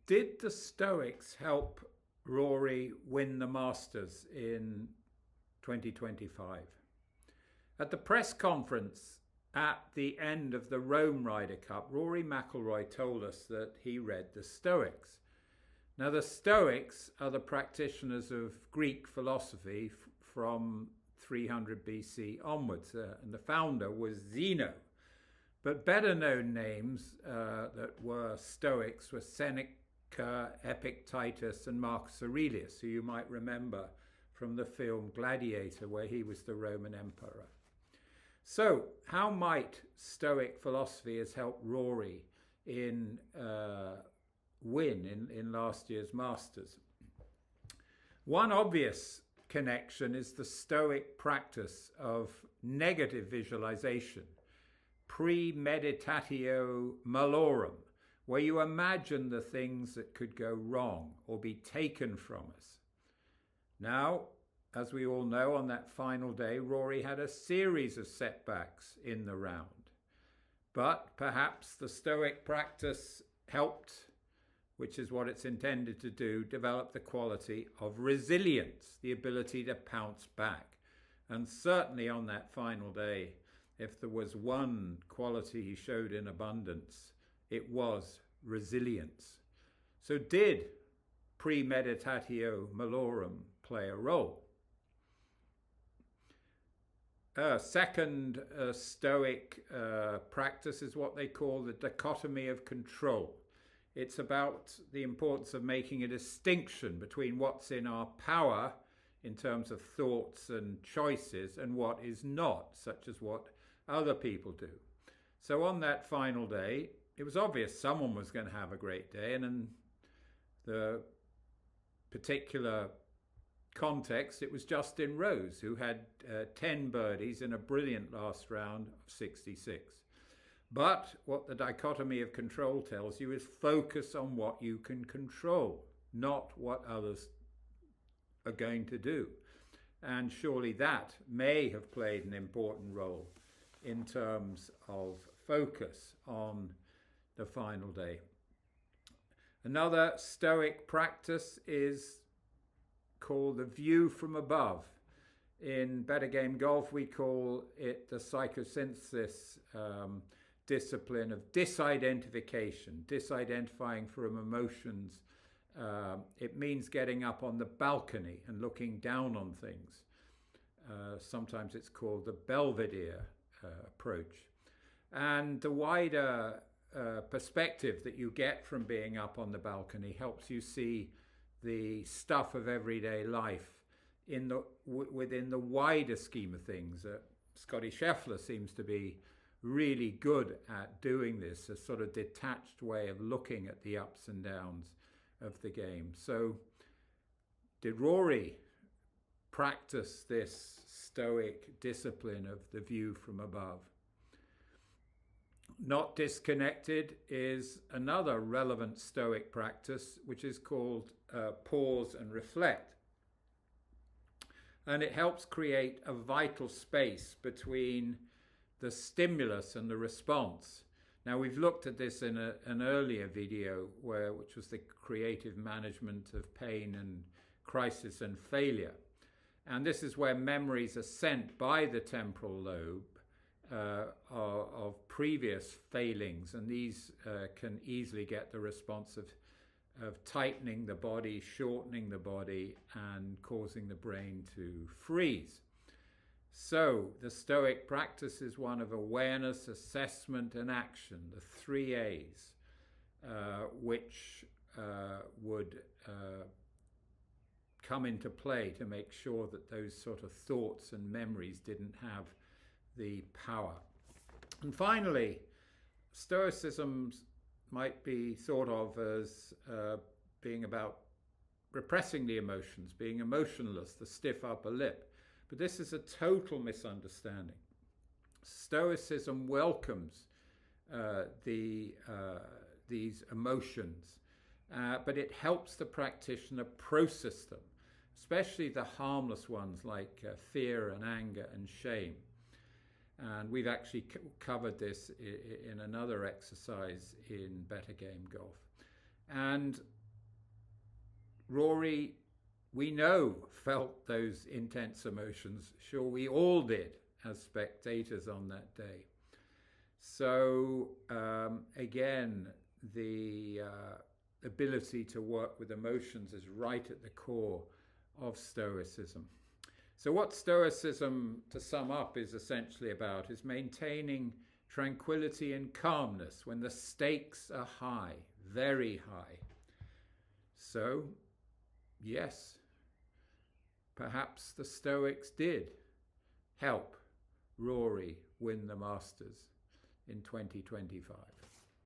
Did the Stoics help Rory win the Masters in 2025? At the press conference at the end of the Rome Ryder Cup, Rory McIlroy told us that he read the Stoics. Now, the Stoics are the practitioners of Greek philosophy from 300 BC onwards, and the founder was Zeno. But better known names that were Stoics were Seneca, Epictetus, and Marcus Aurelius, who you might remember from the film Gladiator, where he was the Roman emperor. So, how might Stoic philosophy has helped Rory in win in last year's Masters? One obvious connection is the Stoic practice of negative visualization, Premeditatio Malorum, where you imagine the things that could go wrong or be taken from us. Now, as we all know, on that final day, Rory had a series of setbacks in the round. But perhaps the Stoic practice helped, which is what it's intended to do, develop the quality of resilience, the ability to pounce back. And certainly on that final day, if there was one quality he showed in abundance, it was resilience. So did Premeditatio Malorum play a role? Second Stoic practice is what they call the Dichotomy of Control. It's about the importance of making a distinction between what's in our power in terms of thoughts and choices and what is not, such as what other people do. So on that final day, it was obvious someone was going to have a great day, and in the particular context, it was Justin Rose, who had 10 birdies in a brilliant last round of 66. But what the Dichotomy of Control tells you is focus on what you can control, not what others are going to do. And surely that may have played an important role in terms of focus on the final day. Another Stoic practice is called the view from above. In Better Game Golf, we call it the psychosynthesis discipline of disidentification, disidentifying from emotions. It means getting up on the balcony and looking down on things. Sometimes it's called the Belvedere approach. And the wider perspective that you get from being up on the balcony helps you see the stuff of everyday life within the wider scheme of things. Scotty Scheffler seems to be really good at doing this, a sort of detached way of looking at the ups and downs of the game. So did Rory practice this Stoic discipline of the view from above? Not disconnected is another relevant Stoic practice, which is called pause and reflect. And it helps create a vital space between the stimulus and the response. Now, we've looked at this in an earlier video, which was the creative management of pain and crisis and failure. And this is where memories are sent by the temporal lobe of previous failings, and these can easily get the response of tightening the body, shortening the body, and causing the brain to freeze. So the Stoic practice is one of awareness, assessment, and action, the 3 A's, which would come into play to make sure that those sort of thoughts and memories didn't have the power. And finally, Stoicism might be thought of as being about repressing the emotions, being emotionless, the stiff upper lip. But this is a total misunderstanding. Stoicism welcomes these emotions, but it helps the practitioner process them, especially the harmless ones like fear and anger and shame. And we've actually covered this in another exercise in Better Game Golf. And Rory, we know, felt those intense emotions. Sure, we all did as spectators on that day. So again, the ability to work with emotions is right at the core of Stoicism. So what Stoicism, to sum up, is essentially about is maintaining tranquility and calmness when the stakes are high, very high. So, yes, perhaps the Stoics did help Rory win the Masters in 2025.